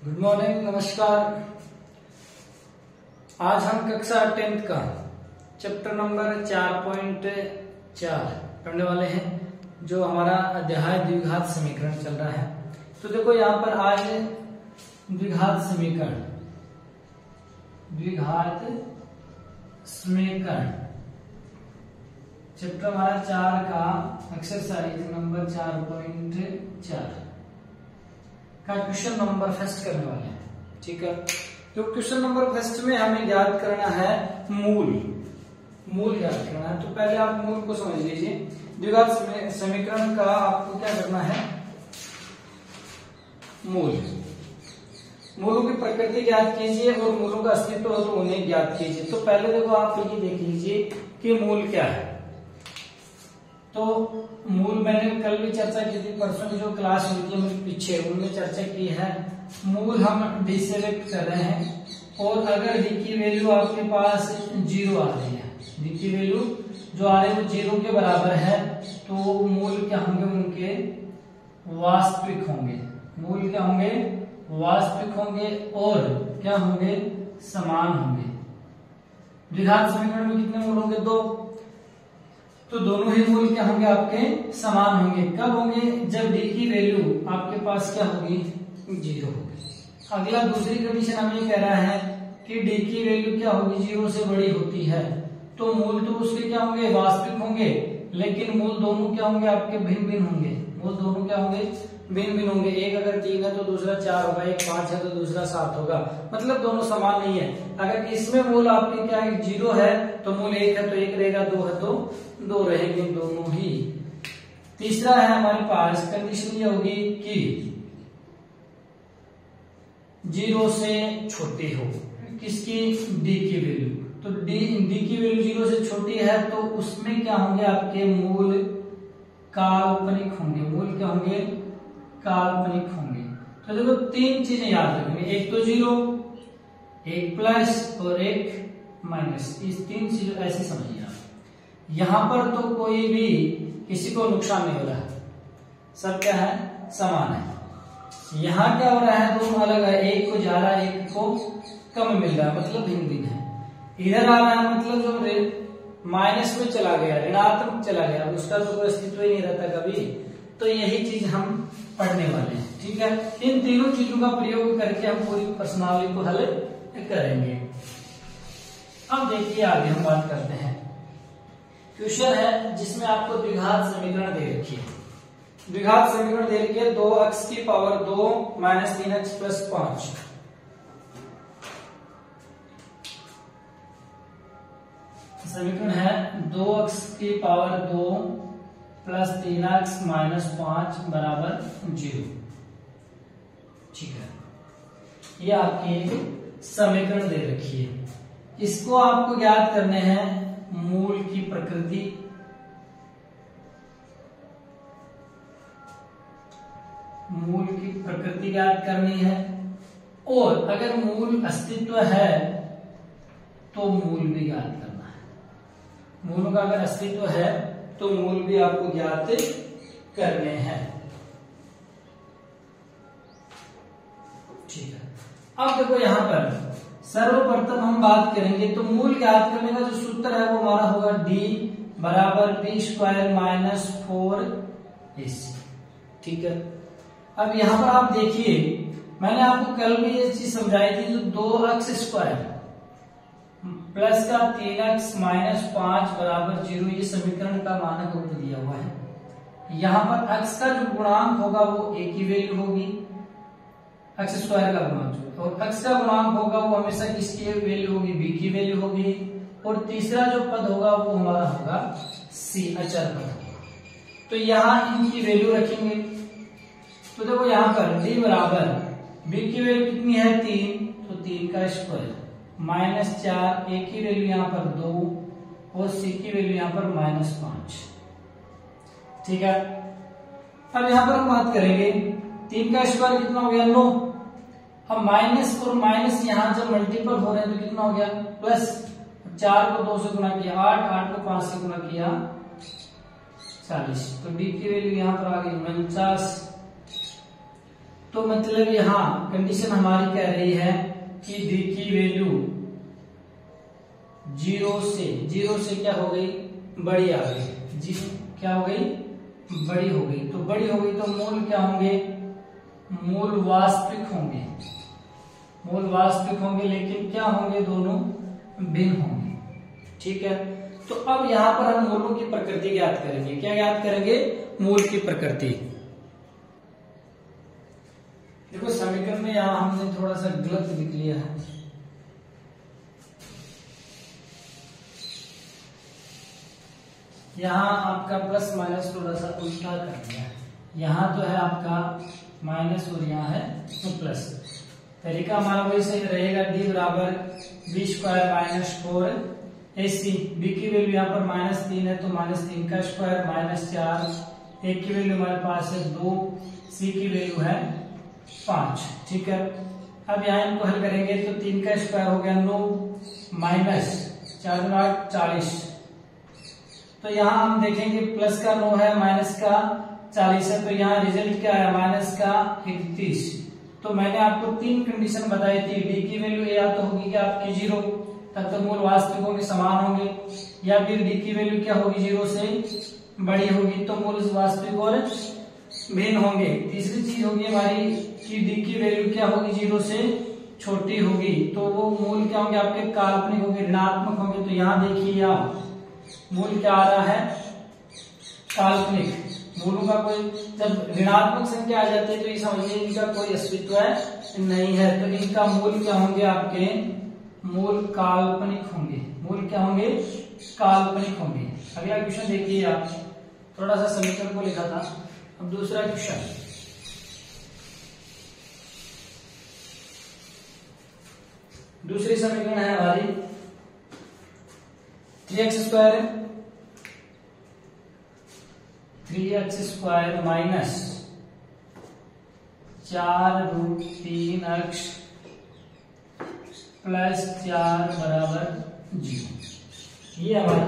Good morning, नमस्कार। आज हम कक्षा 10th का चैप्टर नंबर 4.4 पढ़ने वाले हैं, जो हमारा अध्याय द्विघात समीकरण चल रहा है। तो देखो यहाँ पर आज द्विघात समीकरण चैप्टर हमारा 4 का एक्सरसाइज नंबर 4.4 का क्वेश्चन नंबर फर्स्ट करने वाले हैं। ठीक है, तो क्वेश्चन नंबर फर्स्ट में हमें याद करना है मूल याद करना है। तो पहले आप मूल को समझ लीजिए। द्विघात समीकरण का आपको क्या करना है, मूलों की प्रकृति ज्ञात कीजिए और मूलों का अस्तित्व हो तो उन्हें ज्ञात कीजिए। तो पहले देखो आप ये देख लीजिए कि मूल क्या है। तो मूल मैंने कल भी चर्चा की थी, परसों की जो क्लास हुई थी मेरे पीछे, उनमें चर्चा की है। मूल हम डी से व्यक्त कर रहे हैं, और अगर डी की वैल्यू आपके पास 0 आ रही है, डी की वैल्यू जो आ रही है वो 0 के बराबर है, तो मूल क्या होंगे, उनके वास्तविक होंगे। मूल क्या होंगे, वास्तविक होंगे और क्या होंगे, समान होंगे। द्विघात समीकरण में कितने मूल होंगे, 2। तो दोनों ही मूल क्या होंगे, आपके समान होंगे। कब होंगे, जब डी की वैल्यू आपके पास क्या होगी, 0 होगी। अगला दूसरी कंडीशन हमें कह रहा है कि डी की वैल्यू क्या होगी, 0 से बड़ी होती है। तो मूल तो उसके क्या होंगे, वास्तविक होंगे, लेकिन मूल दोनों क्या होंगे, आपके भिन्न भिन्न होंगे। मूल दोनों क्या होंगे, भिन्न भिन्न होंगे। एक अगर 3 है तो दूसरा 4 होगा, एक 5 है तो दूसरा 7 होगा, मतलब दोनों समान नहीं है। अगर इसमें मूल आपके क्या है, 0 है तो मूल 1 है तो 1 रहेगा, 2 है तो 2 रहेंगे, दोनों ही। तीसरा है हमारे पास कंडीशन ये होगी कि 0 से छोटी हो किसकी, डी की वैल्यू। तो डी की वैल्यू 0 से छोटी है तो उसमें क्या होंगे, आपके मूल काल्पनिक होंगे। मूल क्या होंगे, काल्पनिक होंगे। तो देखो 3 चीजें याद रखेंगे, एक तो 0, एक प्लस और एक माइनस। इस 3 चीजों ऐसे समझिए आप। यहां पर तो कोई भी किसी को नुकसान नहीं हो रहा है, सब क्या है, समान है। यहां क्या हो रहा है, दोनों अलग है, एक को ज्यादा एक को कम मिल रहा है, मतलब भिन्न भिन्न है। इधर आ रहा है मतलब जो माइनस में चला गया, ऋणात्मक चला गया, उसका तो कोई अस्तित्व ही नहीं रहता कभी। तो यही चीज हम पढ़ने वाले हैं। ठीक है, इन तीनों चीजों का प्रयोग करके हम पूरी प्रश्नावली को हल करेंगे। अब देखिए आगे हम बात करते हैं। क्वेश्चन है जिसमें आपको द्विघात समीकरण दे रखी है। द्विघात समीकरण दे रखी है 2x की पावर 2 माइनस 3x प्लस 5। समीकरण है 2x की पावर 2 प्लस 3x माइनस 5 बराबर 0। ठीक है, ये आपकी समीकरण दे रखी है। इसको आपको ज्ञात करने हैं मूल की प्रकृति, मूल की प्रकृति ज्ञात करनी है, और अगर मूल अस्तित्व है तो मूल भी ज्ञात करना है। मूल का अगर अस्तित्व है तो मूल भी आपको ज्ञात करने हैं। ठीक है, अब देखो यहां पर सर्वप्रथम हम बात करेंगे तो मूल ज्ञात करने का जो सूत्र है वो हमारा होगा d बराबर b स्क्वायर माइनस 4ac। ठीक है, अब यहां पर आप देखिए, मैंने आपको कल भी ये चीज समझाई थी, जो 2x स्क्वायर प्लस का 3x माइनस 5 बराबर 0, ये समीकरण का मानक रूप दिया हुआ है। यहां पर x का जो गुणांक होगा वो a की वैल्यू होगी, x स्क्वायर का गुणांक, और x का गुणांक होगा वो हमेशा किसकी वैल्यू होगी, b की वैल्यू होगी, और तीसरा जो पद होगा वो हमारा होगा c, अचर पद। तो यहां इनकी वैल्यू रखेंगे। तो देखो यहां पर d बराबर b की वैल्यू कितनी है, 3, तो 3 का स्क्वायर माइनस 4, a की वैल्यू यहां पर 2 और c की वैल्यू यहां पर माइनस 5। ठीक है, अब यहां पर हम बात करेंगे 3 का स्क्वायर कितना हो गया, 9। अब माइनस और माइनस यहां जब मल्टीपल हो रहे हैं तो कितना हो गया, प्लस। 4 को 2 से गुणा किया 8, 8 को 5 से गुणा किया 40। तो डी की वैल्यू यहां पर आ गई 49। तो मतलब यहाँ कंडीशन हमारी कह रही है कि डी की वैल्यू 0 से क्या हो गई, बड़ी आ गई। जी क्या हो गई, बड़ी हो गई। तो बड़ी हो गई तो मूल क्या होंगे, मूल वास्तविक होंगे, मूल वास्तविक होंगे, लेकिन क्या होंगे, दोनों भिन्न होंगे। ठीक है, तो अब यहां पर हम मूलों की प्रकृति ज्ञात करेंगे। क्या ज्ञात करेंगे, मूल की प्रकृति। देखो समीकरण में यहां हमने थोड़ा सा गलत लिख लिया है। यहाँ आपका प्लस माइनस थोड़ा सा उल्टा कर दिया है। यहाँ तो है आपका माइनस और यहाँ है तो प्लस। तरीका हमारा वही सही रहेगा, डी बराबर B square minus 4ac। B की वैल्यू यहाँ पर -3 है तो -3 का स्क्वायर -4। ए की वैल्यू हमारे पास है 2, सी की वैल्यू है 5। ठीक है, अब यहाँ इनको हल करेंगे तो 3 का स्क्वायर हो गया 9 -4 8 40। तो यहाँ हम देखेंगे प्लस का 9 है, माइनस का 40 है, तो यहाँ रिजल्ट क्या है, माइनस का 31। तो मैंने आपको 3 कंडीशन बताई थी। डी की वैल्यू या तो होगी कि आपकी 0, तब तो मूल वास्तविकों के समान होंगे, या फिर डी की वैल्यू क्या होगी, 0 से बड़ी होगी तो मूल वास्तविक और भिन्न होंगे। तीसरी चीज होगी हमारी कि डी की वैल्यू क्या होगी, 0 से छोटी होगी, तो वो मूल क्या होंगे, आपके काल्पनिक होंगे, ऋणात्मक होंगे। तो यहाँ देखिए आप मूल क्या आ रहा है, काल्पनिक। मूलों का कोई जब ऋणात्मक संख्या आ जाती है तो ये समझिए इनका कोई अस्तित्व नहीं है, तो इनका मूल क्या होंगे, आपके मूल काल्पनिक होंगे। मूल क्या होंगे, काल्पनिक होंगे। अगला क्वेश्चन देखिए आप, थोड़ा सा समीकरण को लिखा था। अब दूसरा क्वेश्चन, दूसरी समीकरण है हमारी 3x square minus 4√3x plus 4 बराबर 0। ये हमारी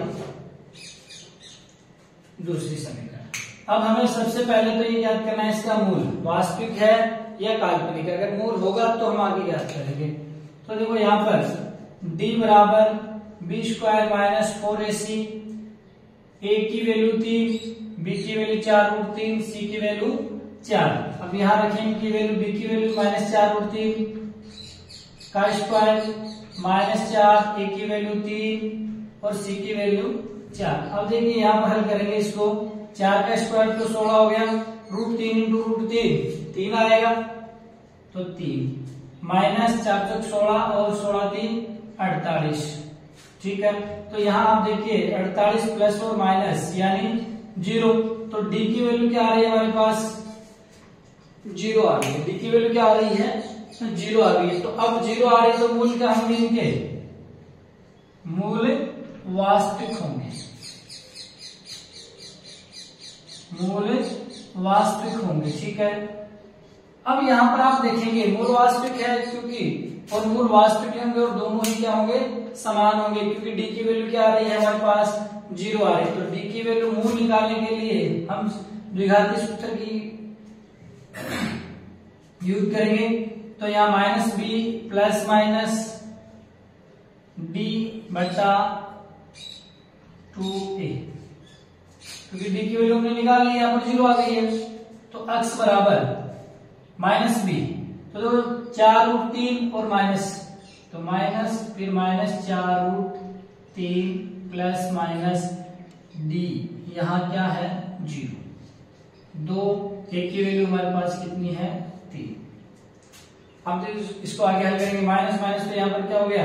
दूसरी समीकरण। अब हमें सबसे पहले तो ये याद करना है इसका मूल वास्तविक है या काल्पनिक। अगर मूल होगा तो हम आगे याद करेंगे। तो देखो यहाँ पर d बराबर बी स्क्वायर माइनस 4ac, ए की वैल्यू 3, बी की वैल्यू 4√3, सी की वैल्यू 4। अब यहाँ रखें की वैल्यू, बी की वैल्यू -4√3 का स्क्वायर -4, ए की वैल्यू 3 और सी की वैल्यू 4। अब देखिए यहाँ पर हल करेंगे इसको, 4 का स्क्वायर तो 16 हो गया, √3 × √3 3 आएगा, तो 3 -4 × 16 और 16 3 48। ठीक है, तो यहाँ आप देखिए 48 प्लस और माइनस यानी 0। तो डी की वैल्यू क्या आ रही है हमारे पास, 0 आ रही है। डी की वैल्यू क्या आ रही है, 0 आ रही है। तो अब 0 आ रही है तो मूल क्या होंगे इनके, मूल वास्तविक होंगे, मूल वास्तविक होंगे। ठीक है, अब यहां पर आप देखेंगे मूल वास्तविक है क्योंकि, और मूल वास्तविक होंगे और दोनों ही क्या होंगे, समान होंगे, क्योंकि डी की वैल्यू क्या आ रही है हमारे पास, 0 आ रही है। तो डी की वैल्यू मूल निकालने के लिए हम द्विघाती सूत्र की यूज करेंगे। तो यहाँ minus B plus minus D बटा 2a, क्योंकि डी की वैल्यू हमने निकाल ली, यहाँ पर 0 आ गई है। तो x बराबर माइनस बी, तो 4√3 और माइनस, तो माइनस फिर -4√3 प्लस माइनस डी, यहाँ क्या है 0। 2 ए की वैल्यू हमारे पास कितनी है 3। हम तो इसको आगे हल करेंगे, माइनस माइनस तो यहाँ पर क्या हो गया,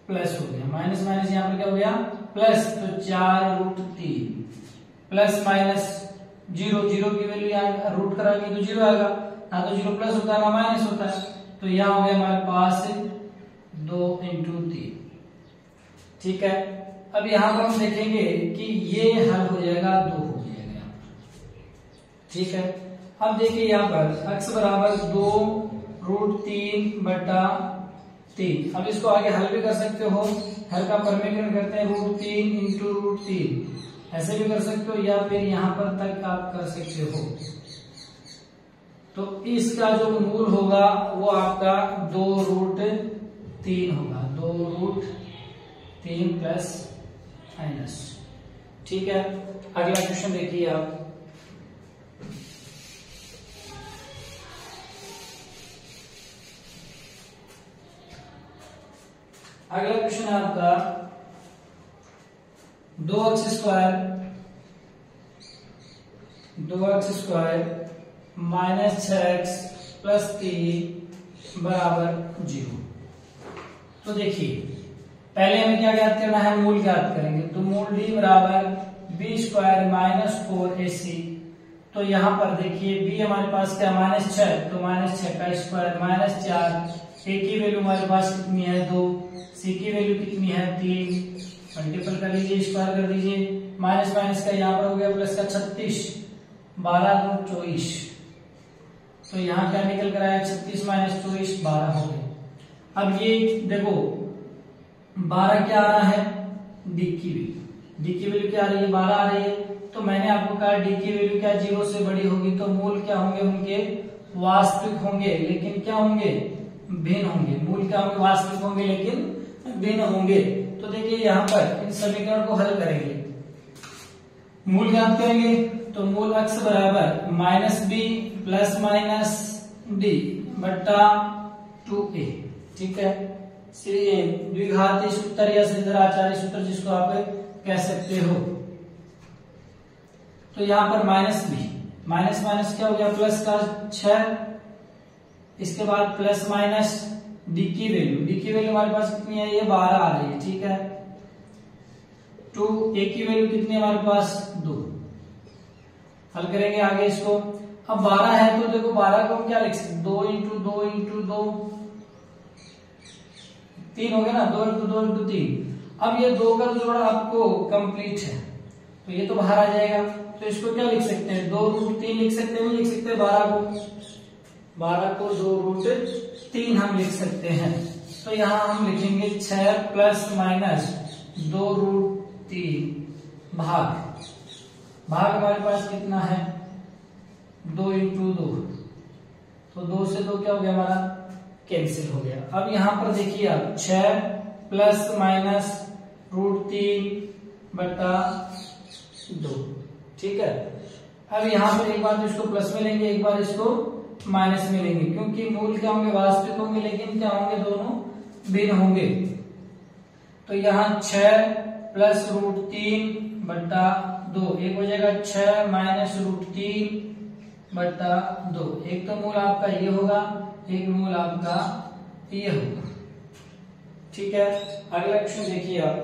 प्लस हो गया, माइनस माइनस यहाँ पर क्या हो गया प्लस, तो 4√3 प्लस माइनस 0, 0 की वैल्यू यहाँ रूट कराएंगे तो 0 आएगा, ना तो 0 प्लस होता है ना माइनस होता है। तो यहाँ हो गया हमारे पास 2 × 3। ठीक है, अब यहाँ पर हम देखेंगे कि ये हल हो जाएगा, 2 हो जाएगा यहाँ पर। ठीक है, अब देखिए यहाँ पर x बराबर 2√3 बटा 3। अब इसको आगे हल भी कर सकते हो, हल का परमीकरण करते हैं, √3 × √3 ऐसे भी कर सकते हो, या फिर यहां पर तक आप कर सकते हो। तो इसका जो मूल होगा वो आपका 2√3 होगा, 2√3 प्लस माइनस। ठीक है, अगला क्वेश्चन देखिए आप। अगला क्वेश्चन है आपका 2x square minus 6x plus 3 बराबर 0। तो देखिए पहले हमें क्या ज्ञात करना है, मूल ज्ञात करेंगे। तो मूल d बराबर b स्क्वायर माइनस 4ac। तो यहाँ पर देखिए b हमारे पास क्या -6, तो -6 का स्क्वायर माइनस 4, a की वैल्यू हमारे पास कितनी है 2, c की वैल्यू कितनी है 3, मल्टीपल कर लीजिए, स्क्वायर कर दीजिए, माइनस माइनस का यहाँ पर हो गया प्लस का 36, 12×24। तो यहाँ क्या निकल कर आया 36 माइनस 24 12 हो गए। अब ये देखो 12 क्या आ रहा है, डी की वैल्यू क्या आ रही है 12 आ रही है। तो मैंने आपको कहा डी की वैल्यू क्या 0 से बड़ी होगी, तो मूल क्या होंगे उनके वास्तविक होंगे, लेकिन क्या होंगे भिन्न होंगे। मूल क्या होंगे वास्तविक होंगे लेकिन भिन्न होंगे। तो देखिए यहाँ पर इन समीकरण को हल करेंगे, मूल ज्ञात करेंगे। तो मूल x बराबर -b प्लस माइनस डी बट्टा 2a। ठीक है, द्विघाती सूत्र या सिद्धाचार्य सूत्र जिसको आप कह सकते हो। तो यहाँ पर माइनस माइनस क्या हो गया प्लस का 6, इसके बाद प्लस माइनस डी की वैल्यू हमारे पास कितनी है, ये 12 आ रही है। ठीक है, 2a की वैल्यू कितनी है हमारे पास 2। हल करेंगे आगे इसको। अब 12 है तो देखो 12 को हम क्या लिख सकते, 2 × 2 × 2 3 हो गया ना, 2 × 2 × 3। अब ये 2 का जोड़ा आपको कंप्लीट है तो ये तो बाहर आ जाएगा। तो इसको क्या लिख सकते हैं 2√3 लिख सकते हैं, लिख सकते हैं 12 को 2√3 हम लिख सकते हैं। तो यहाँ हम लिखेंगे 6 प्लस माइनस 2√3 भाग हमारे पास कितना है 2 × 2। तो 2 से 2 क्या हो गया हमारा कैंसिल हो गया। अब यहाँ पर देखिए आप 6 प्लस माइनस √3 बटा 2। ठीक है, अब यहाँ पर एक बार तो इसको प्लस में लेंगे, एक बार इसको माइनस में लेंगे, क्योंकि मूल क्या होंगे वास्तविक होंगे लेकिन क्या होंगे दोनों भिन्न होंगे। तो यहाँ 6 प्लस √3 बटा 2, एक हो जाएगा 6 माइनस √3 बटा 2। एक तो मूल आपका ये होगा, एक मूल आपका ये होगा। ठीक है, अगला क्वेश्चन देखिए आप।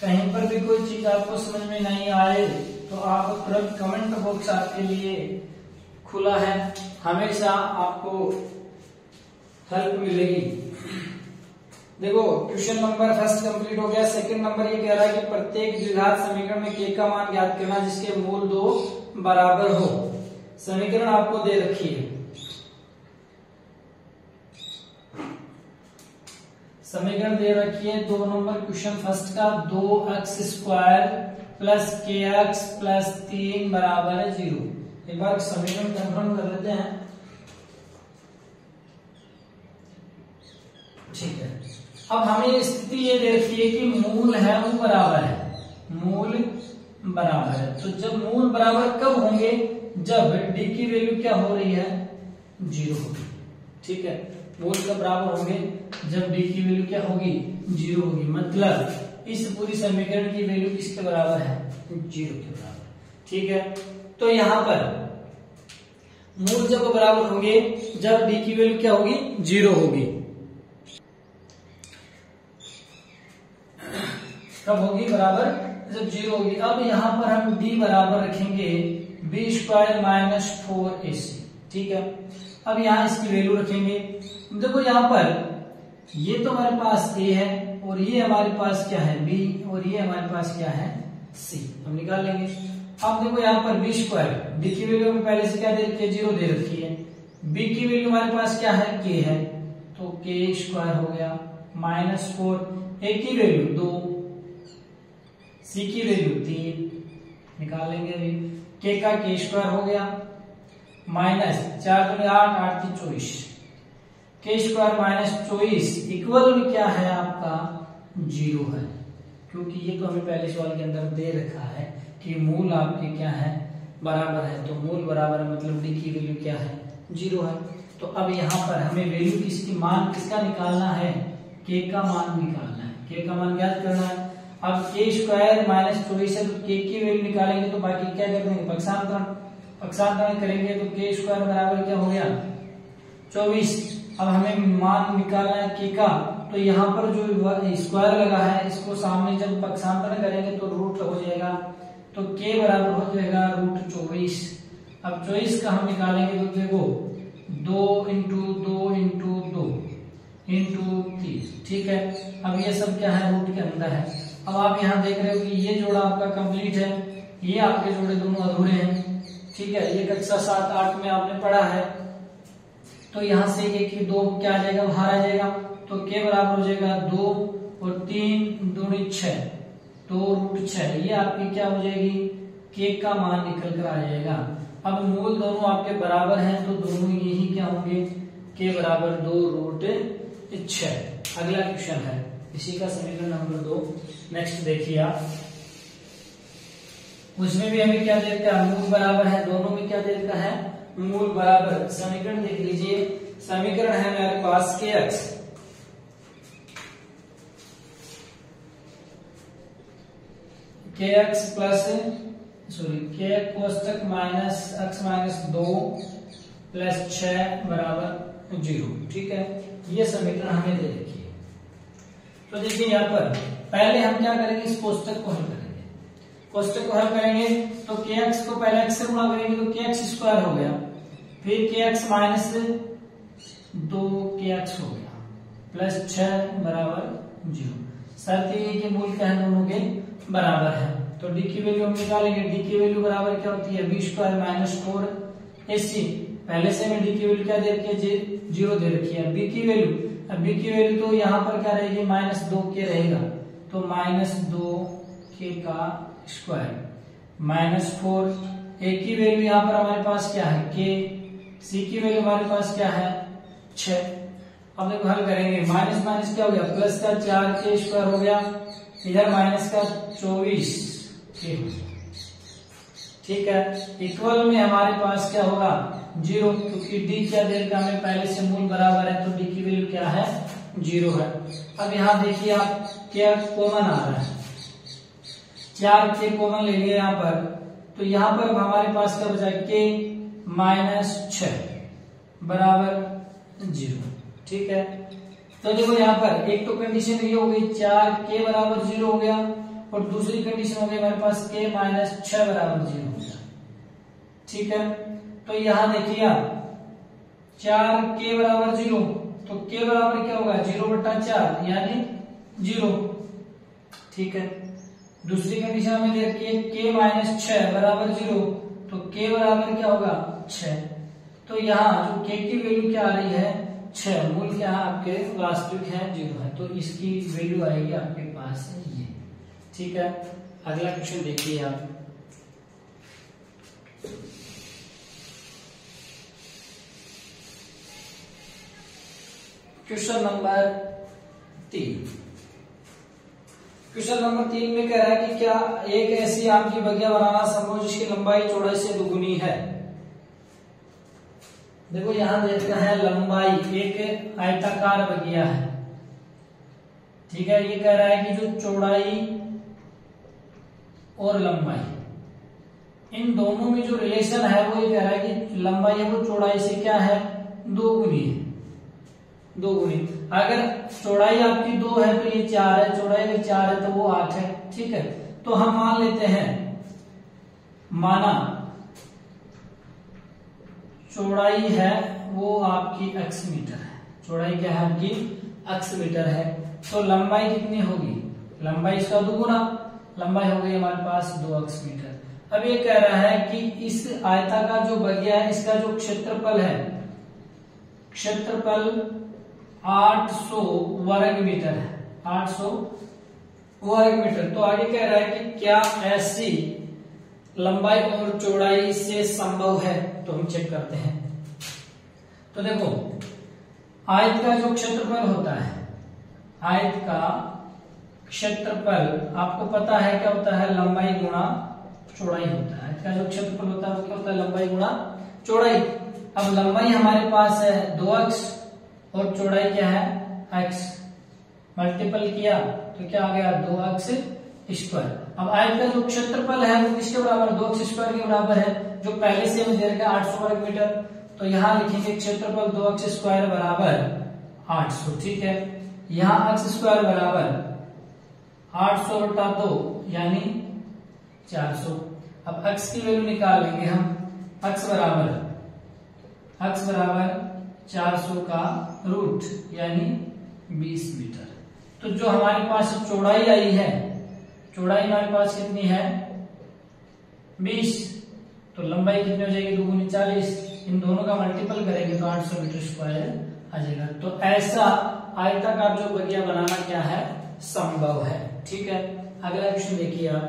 कहीं पर भी कोई चीज आपको समझ में नहीं आए तो आप तुरंत कमेंट बॉक्स आपके लिए खुला है, हमेशा आपको हेल्प मिलेगी। देखो क्वेश्चन नंबर फर्स्ट कंप्लीट हो गया। सेकंड नंबर ये कह रहा है कि प्रत्येक द्विघात समीकरण में k का मान ज्ञात करना जिसके मूल 2 बराबर हो। समीकरण आपको दे रखी है, समीकरण दे रखी है 2 नंबर क्वेश्चन फर्स्ट का 2x square plus kx plus 3 बराबर 0। एक बार समीकरण कंफर्म कर लेते हैं। ठीक है, अब हमें स्थिति ये दे रखी है कि मूल है वो बराबर है, मूल बराबर है। तो जब मूल बराबर कब होंगे, जब d की वैल्यू क्या हो रही है 0 होगी। ठीक है, मूल कब बराबर होंगे जब d की वैल्यू क्या होगी 0 होगी। मतलब इस पूरी समीकरण की वैल्यू किसके बराबर है 0 के बराबर। ठीक है, तो यहां पर मूल जब बराबर होंगे जब d की वैल्यू क्या होगी 0 होगी। कब होगी बराबर जब 0 होगी। अब यहाँ पर हम d बराबर रखेंगे b स्क्वायर माइनस 4ac। ठीक है, अब यहाँ इसकी वैल्यू रखेंगे। देखो यहाँ पर ये तो हमारे पास a है और ये हमारे पास क्या है b और ये हमारे पास क्या है c, हम निकाल लेंगे। अब देखो यहाँ पर b स्क्वायर, d की वैल्यू हमें पहले से क्या दे रखी है 0 दे रखी है, b की वैल्यू हमारे पास क्या है k है तो k स्क्वायर हो गया माइनस 4, a की वैल्यू 2, c की वैल्यू 3, निकाल लेंगे अभी। के का के स्क्वायर हो गया माइनस 4 दूनी 8, 8 की 24, के स्क्वायर माइनस 24 इक्वल में क्या है आपका 0 है, क्योंकि ये तो हमें पहले सवाल के अंदर दे रखा है कि मूल आपके क्या है बराबर है, तो मूल बराबर है मतलब डी की वैल्यू क्या है 0 है। तो अब यहाँ पर हमें वैल्यू किसकी मान किसका निकालना है, के का मान निकालना है, के का मान ज्ञात करना है। अब के स्क्वायर माइनस 24 है तो के की वैल्यू निकालेंगे तो बाकी क्या कर देंगे पक्षांतरण करेंगे तो के स्क्वायर बराबर क्या हो गया 24। अब हमें मान निकालना है के का, तो यहाँ पर जो स्क्वायर लगा है इसको सामने जब पक्षांतरण करेंगे तो रूट हो जाएगा, तो के बराबर हो जाएगा √24। अब 24 का हम निकालेंगे तो देखो 2 इंटू 2 इंटू 2 इंटू 30, ठीक है। अब ये सब क्या है रूट के अंदर है। अब आप यहाँ देख रहे हो कि ये जोड़ा आपका कंप्लीट है, ये आपके जोड़े दोनों अधूरे हैं, ठीक है। ये कक्षा 7-8 में आपने पढ़ा है। तो यहाँ से एक की 2 क्या आ जाएगा बाहर आ जाएगा, तो के बराबर हो जाएगा 2 और 3 दूनी 6, 2√6, ये आपकी क्या हो जाएगी के का मान निकल कर आ जाएगा। अब मूल दोनों आपके बराबर हैं तो दोनों यही क्या होंगे के बराबर 2√6। अगला क्वेश्चन है इसी का समीकरण नंबर 2। नेक्स्ट देखिए आप, उसमें भी हमें क्या दे रखा है मूल बराबर है, दोनों में क्या दे रखा है मूल बराबर। समीकरण देख लीजिए, समीकरण है मेरे पास kx प्लस के कोष्टक माइनस x माइनस 2 प्लस 6 बराबर 0, ठीक है। ये समीकरण हमें दे रखी है। तो देखिए यहाँ पर पहले हम क्या करेंगे इस कोष्टक को हल करेंगे। कोष्टक को हल करेंगे तो kx को पहले x से गुणा करेंगे तो kx स्क्वायर हो गया, फिर kx माइनस 2kx हो गया प्लस 6 बराबर 0। शर्त ये कि मूल क्या है दोनों के बराबर है। तो डी की वैल्यू हम निकालेंगे, डी की वैल्यू बराबर क्या होती है b स्क्वायर माइनस 4ac। पहले से हमें डी की वैल्यू क्या दे रखी है 0 दे रखी है। b की वैल्यू, अब b की वैल्यू तो यहाँ पर क्या रहेगी -2k रहेगा, तो -2k का स्क्वायर माइनस 4। a की वैल्यू यहाँ पर हमारे पास क्या है k, c की वैल्यू हमारे पास क्या है 6। अब देखो हल करेंगे, माइनस माइनस क्या हो गया प्लस का 4k स्क्वायर हो गया, इधर माइनस का 24k, ठीक है। इक्वल में हमारे पास क्या होगा 0, क्योंकि डी क्या दे रखा हमें पहले से मूल बराबर है, तो डी की वैल्यू क्या है 0 है। अब यहाँ देखिए आप क्या कॉमन आ रहा है, 4k कॉमन ले लिया यहाँ पर, तो यहाँ पर हमारे पास क्या बचा k माइनस 6 बराबर 0, ठीक है। तो देखो यहाँ पर एक तो कंडीशन ये हो गई 4k बराबर 0 हो गया, और दूसरी कंडीशन हो गई हमारे पास k माइनस 6 बराबर 0 हो गया, ठीक है। तो यहाँ देखिए आप 4k बराबर 0, तो k बराबर क्या होगा 0/4 यानी 0, ठीक है। दूसरी कंडीशन हमें दे रखी है k माइनस 6 बराबर 0, तो k बराबर क्या होगा 6। तो यहाँ जो k की वैल्यू क्या आ रही है 6, मूल क्या आपके वास्तविक है 0 है, तो इसकी वैल्यू आएगी आपके पास ये, ठीक है। अगला क्वेश्चन देखिए आप, क्वेश्चन नंबर 3। क्वेश्चन नंबर 3 में कह रहा है कि क्या एक ऐसी आम की बगिया बनाना संभव जिसकी लंबाई चौड़ाई से दुगुनी है। देखो यहां देखना है लंबाई, एक आयताकार बगिया है, ठीक है। ये कह रहा है कि जो चौड़ाई और लंबाई इन दोनों में जो रिलेशन है वो ये कह रहा है कि लंबाई है वो चौड़ाई से क्या है 2 गुनी है, 2 गुनी। अगर चौड़ाई आपकी 2 है तो ये 4 है, चौड़ाई अगर 4 है तो वो 8 है, ठीक है। तो हम मान लेते हैं, माना चौड़ाई है वो आपकी x मीटर है, चौड़ाई क्या है आपकी x मीटर है, तो लंबाई कितनी होगी, लंबाई इसका 2 गुना, लंबाई हो गई हमारे पास 2x मीटर। अब ये कह रहा है कि इस आयताकार जो बगिया है इसका जो क्षेत्रफल है, क्षेत्रफल 800 वर्ग मीटर है, 800 वर्ग मीटर। तो आगे कह रहा है कि क्या ऐसी लंबाई और चौड़ाई से संभव है? तो हम चेक करते हैं। तो देखो, आयत का जो क्षेत्रफल होता है, आयत का क्षेत्रफल आपको पता है क्या होता है? लंबाई गुणा चौड़ाई होता है। आयत का जो क्षेत्रफल होता है वो क्या होता है? लंबाई गुणा चौड़ाई। अब लंबाई हमारे पास है 2x और चौड़ाई क्या है? x। मल्टीपल किया तो क्या आ गया? 2x square. अब आयत का जो क्षेत्रफल है वो किसके बराबर? 2x स्क्वायर के बराबर है, जो पहले से हमें दे रखा है 800 वर्ग मीटर। तो यहाँ लिखेंगे क्षेत्रफल 2x स्क्वायर बराबर 800। ठीक है, यहाँ x स्क्वायर बराबर 800 बटा 2 यानी 400। अब x की वैल्यू निकाल लेंगे हम। x बराबर 400 का रूट यानी 20 मीटर। तो जो हमारे पास चौड़ाई आई है, चौड़ाई हमारे पास कितनी है? 20। तो लंबाई कितनी हो जाएगी? 2 गुनी 40। इन दोनों का मल्टीपल करेंगे तो 800 मीटर स्क्वायर आ जाएगा। तो ऐसा आयताकार जो बगिया बनाना क्या है? संभव है। ठीक है, अगला क्वेश्चन देखिए आप।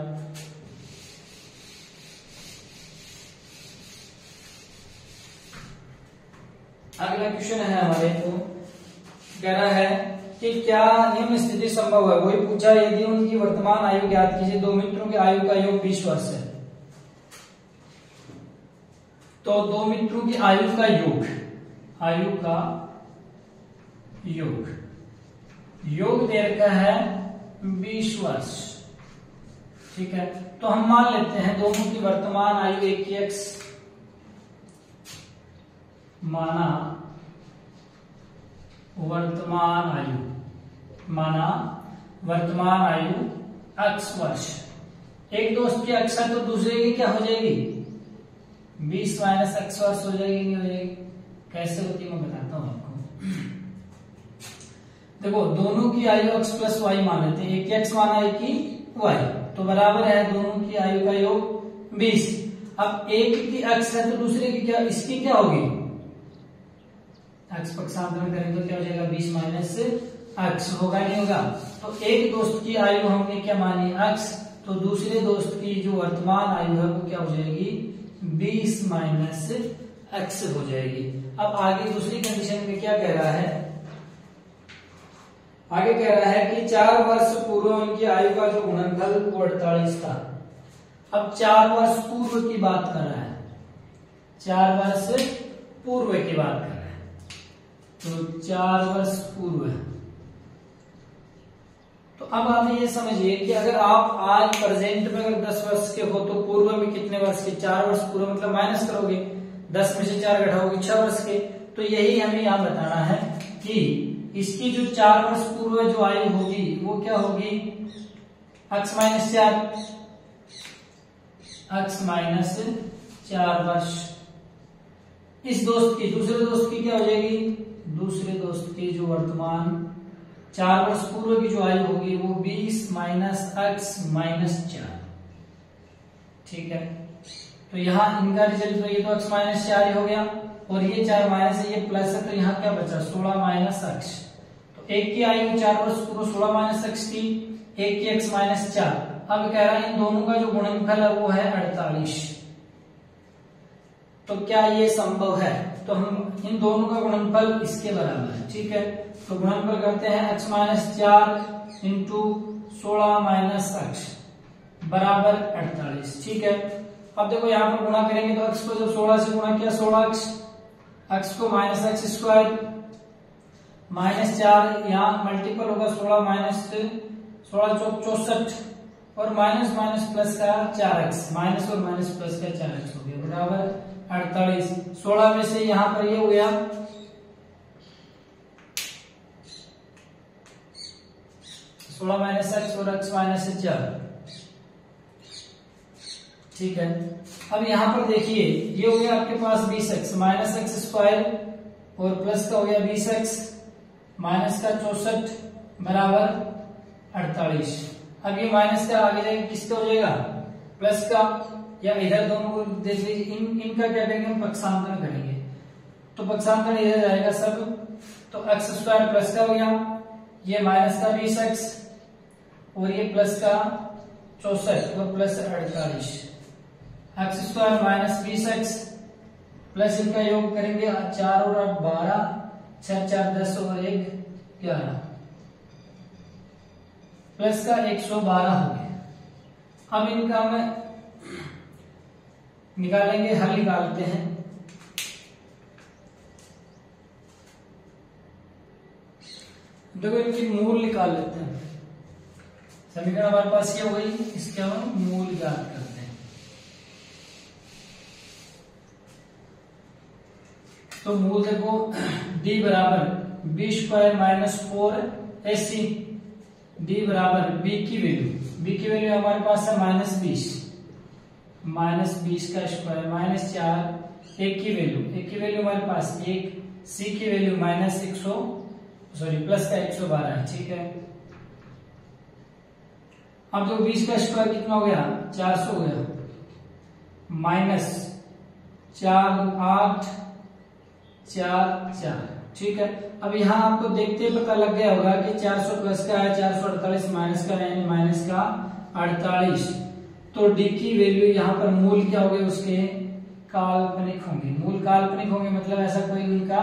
अगला क्वेश्चन है हमारे को, कह रहा है कि क्या निम्न स्थिति संभव है? वही पूछा, यदि उनकी वर्तमान आयु ज्ञात कीजिए। दो मित्रों की आयु का योग 20 वर्ष है। तो दो मित्रों की आयु का योग, आयु का योग दे रखा है 20 वर्ष। ठीक है, तो हम मान लेते हैं दोनों की वर्तमान आयु 1x माना वर्तमान आयु x वर्ष। एक दोस्त की x है तो दूसरे की क्या हो जाएगी? 20 माइनस x वर्ष हो जाएगी, नहीं हो जाएगी? कैसे होती है मैं बताता हूं आपको। देखो, दोनों की आयु x प्लस वाई मान लेते हैं। एक x माना, एक की y, तो बराबर है दोनों की आयु का योग 20। अब एक की x है तो दूसरे की क्या? इसकी क्या होगी? x पक्षांतरण करेंगे तो क्या हो जाएगा? 20 माइनस x होगा, नहीं होगा? तो एक दोस्त की आयु हमने क्या मानी? x। तो दूसरे दोस्त की जो वर्तमान आयु है वो क्या हो जाएगी? 20 माइनस x हो जाएगी। अब आगे दूसरी कंडीशन में क्या कह रहा है? आगे कह रहा है कि 4 वर्ष पूर्व उनकी आयु का जो गुणनफल वो 48 था। अब 4 वर्ष पूर्व की बात कर रहा है, 4 वर्ष पूर्व की बात कर रहा है। तो 4 वर्ष पूर्व। तो अब आप ये समझिए कि अगर आप आज प्रेजेंट में अगर 10 वर्ष के हो तो पूर्व में कितने वर्ष के? 4 वर्ष पूर्व मतलब माइनस करोगे, 10 में से 4 घटाओगे 6 वर्ष के। तो यही हमें यहाँ बताना है कि इसकी जो 4 वर्ष पूर्व जो आयु होगी वो क्या होगी? x माइनस 4 वर्ष। इस दोस्त की, दूसरे दोस्त की क्या हो जाएगी? दूसरे दोस्त की जो वर्तमान 4 वर्ष पूर्व की जो आयु होगी वो 20 माइनस x माइनस 4। ठीक है, तो यहाँ इनका रिजल्ट तो ये तो x माइनस 4 हो गया, और ये 4 माइनस है, ये प्लस है, तो यहाँ क्या बचा? 16 माइनस x। तो एक की आयु 4 वर्ष पूर्व 16 माइनस x थी, एक की x माइनस 4। अब कह रहा है इन दोनों का जो गुणनफल है वो है 48। तो क्या ये संभव है? तो हम इन दोनों का गुणनफल इसके बराबर है। ठीक है, तो गुणनफल करते हैं x minus 4 into 16 minus x बराबर 48। ठीक है, अब देखो यहाँ पर गुणा करेंगे तो x को जब 16 से गुणा किया 16x, x को माइनस x स्क्वायर माइनस 4, यहाँ मल्टीपल होगा 16 माइनस 16 64, और माइनस माइनस प्लस का 4x, माइनस और माइनस प्लस का 4x हो गया बराबर 48। 16 में से यहां पर ये हो गया 16 माइनस x और x माइनस 4। ठीक है, अब यहां पर देखिए ये हो गया आपके पास 20x माइनस x स्क्वायर और प्लस का हो गया 20x माइनस का 64 बराबर 48। अब ये माइनस का आगे जाएगा किसका हो जाएगा? प्लस का, या इधर दोनों को देख लीजिए, इनका क्या करेंगे? हम पक्षांतरण करेंगे, तो पक्षांतरण इधर जाएगा सब, तो x स्क्वायर प्लस का हो गया, ये माइनस का 20x और ये प्लस का 64 और plus 48। X square minus 20x plus इनका योग करेंगे 4 और 8 12, 6 4 10 और 1 11 प्लस का 112 हो गया। अब इनका मैं निकालेंगे, हल निकालते हैं। देखो इनकी मूल निकाल लेते हैं। समीकरण हमारे पास ये हो गई, इसके हम मूल ज्ञात करते हैं। तो मूल देखो d बराबर B square minus 4ac, d बराबर b की वैल्यू हमारे पास है माइनस 20 का स्क्वायर माइनस 4, एक की वैल्यू हमारे पास 1, c की वैल्यू माइनस प्लस का 112 है, ठीक है। अब जो 20 का स्क्वायर कितना हो गया 400 हो गया, माइनस 4 8 4 4, ठीक है। अब यहाँ आपको देखते पता लग गया होगा कि 400 प्लस का है 448, माइनस का यानी माइनस का 48। तो डी की वैल्यू यहाँ पर मूल क्या हो गए उसके काल्पनिक होंगे। मूल काल्पनिक होंगे मतलब ऐसा कोई उनका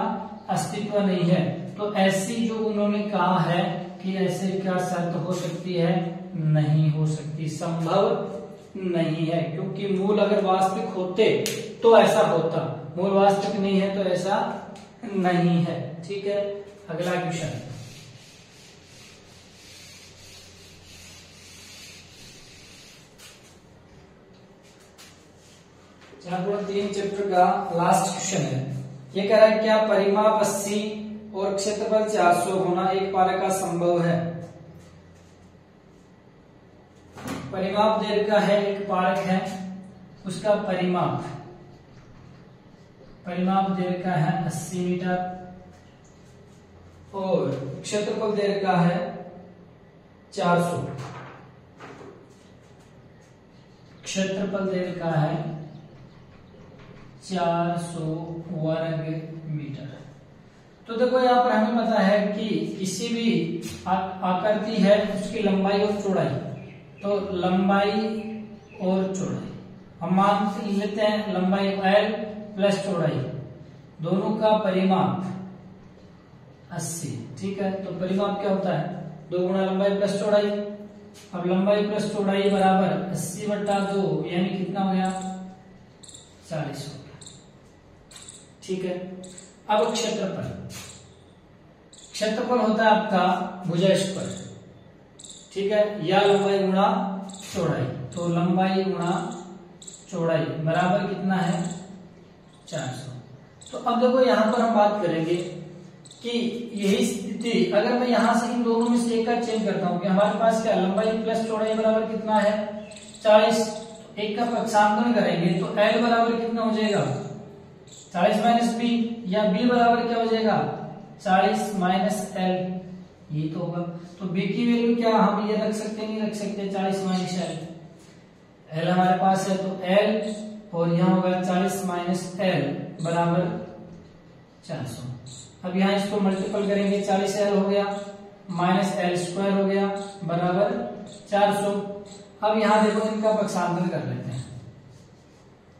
अस्तित्व नहीं है। तो ऐसी जो उन्होंने कहा है कि ऐसे क्या शर्त हो सकती है, नहीं हो सकती, संभव नहीं है, क्योंकि मूल अगर वास्तविक होते तो ऐसा होता, मूल वास्तविक नहीं है तो ऐसा नहीं है, ठीक है। अगला क्वेश्चन, चैप्टर 3 चैप्टर का लास्ट क्वेश्चन है। ये कह रहा है क्या परिमाप 80 और क्षेत्रफल 400 होना एक पारक का संभव है। परिमाप दे रखा है, एक पारक है उसका परिमाप दे रखा है 80 मीटर और क्षेत्रफल दे रखा है 400, क्षेत्रफल दे रखा है 400 वर्ग मीटर। तो देखो यहाँ पर हमें पता है कि किसी भी आकृति है उसकी लंबाई और चौड़ाई, तो लंबाई और चौड़ाई हम मान लेते हैं, लंबाई L प्लस चौड़ाई दोनों का परिमाप 80, ठीक है। तो परिमाप क्या होता है 2 गुना लंबाई प्लस चौड़ाई। अब लंबाई प्लस चौड़ाई बराबर 80/2 यानी कितना हो गया 40 हो गया, ठीक है। अब क्षेत्रफल होता है आपका भुजा स्क्वायर, ठीक है, या लंबाई गुणा चौड़ाई। तो लंबाई गुणा चौड़ाई बराबर कितना है 400। तो अब देखो यहां पर हम बात करेंगे कि यही स्थिति अगर मैं यहां से इन दोनों में से एक का चेंज करता हूं कि हमारे पास क्या लंबाई प्लस चौड़ाई बराबर कितना है 40, एक का पक्षांतरण करेंगे तो L बराबर कितना हो जाएगा 40 माइनस बी, या B बराबर क्या हो जाएगा 40 माइनस L, ये तो होगा। तो B की वैल्यू क्या हम ये रख सकते नहीं रख सकते 40 माइनस L हमारे पास है, तो L और यहाँ होगा 40 माइनस L बराबर 400। अब यहाँ इसको मल्टीपल करेंगे 40L हो गया माइनस L स्क्वायर हो गया बराबर 400। अब यहाँ देखो इनका पक्षांतर कर लेते हैं,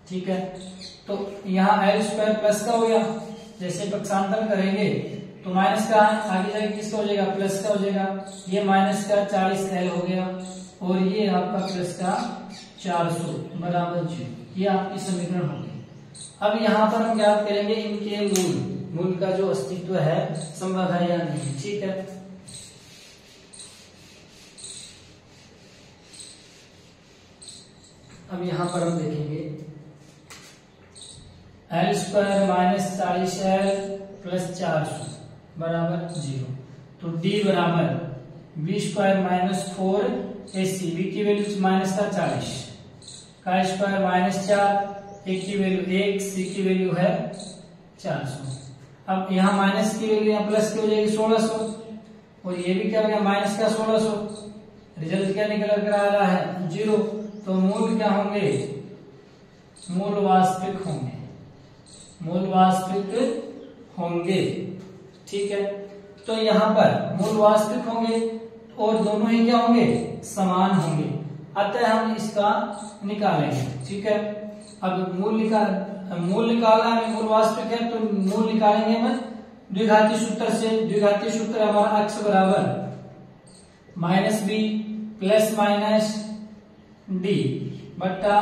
ठीक है। तो यहाँ L स्क्वायर प्लस का हो गया, जैसे पक्षांतर करेंगे तो माइनस का आगे जाके किसका हो जाएगा प्लस का हो जाएगा, ये माइनस का 40L हो गया और ये आपका प्लस का 400 बराबर 0, ये आपकी समीकरण होगी। अब यहाँ पर हम ज्ञात करेंगे इनके मूल का जो अस्तित्व है संभव है या नहीं, ठीक है। अब यहाँ पर हम देखेंगे L square minus 40L plus 400 बराबर 0। तो D बराबर B square minus 4ac, B की वैल्यू माइनस का 40 का स्क्वायर माइनस 4, एक की वैल्यू 1, सी की वैल्यू है 400। अब यहाँ माइनस की वैल्यू यहाँ प्लस की हो जाएगी 1600 और ये भी क्या हो गया माइनस का 1600। रिजल्ट क्या निकल कर आ रहा है 0। तो मूल क्या होंगे मूल वास्तविक होंगे, ठीक है। तो यहाँ पर मूल वास्तविक होंगे और दोनों ही क्या होंगे समान होंगे, अतः हम इसका निकालेंगे, ठीक है। अब मूल निकालना है, मूल वास्तविक है तो मूल निकालेंगे हम द्विघाती सूत्र से। द्विघाती सूत्र हमारा x बराबर -b प्लस माइनस डी बटा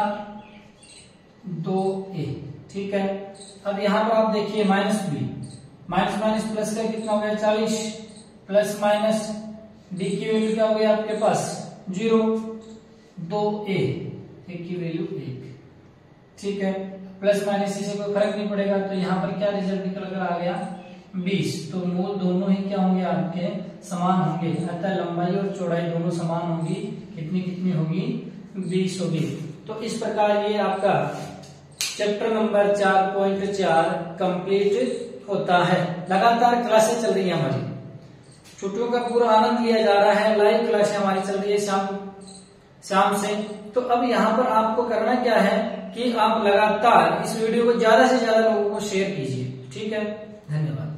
2a। ठीक है, अब यहां पर आप देखिए -b माइनस माइनस प्लस का कितना हो गया 40 प्लस माइनस डी की वैल्यू क्या हो गया आपके पास 0, 2a की वैल्यू 1। ठीक है, प्लस माइनस से कोई फर्क नहीं पड़ेगा, तो यहाँ पर क्या रिजल्ट निकल कर आ गया 20। तो मूल दोनों ही क्या होंगे आपके समान होंगे, अतः लंबाई और चौड़ाई दोनों समान होगी। कितनी कितनी होगी 20 होगी। तो इस प्रकार ये आपका चैप्टर नंबर 4.4 कंप्लीट होता है। लगातार क्लासें चल रही है हमारी, छुट्टियों का पूरा आनंद लिया जा रहा है। लाइव क्लासें हमारी चल रही है शाम से। तो अब यहाँ पर आपको करना क्या है कि आप लगातार इस वीडियो को ज्यादा से ज्यादा लोगों को शेयर कीजिए। ठीक है, धन्यवाद।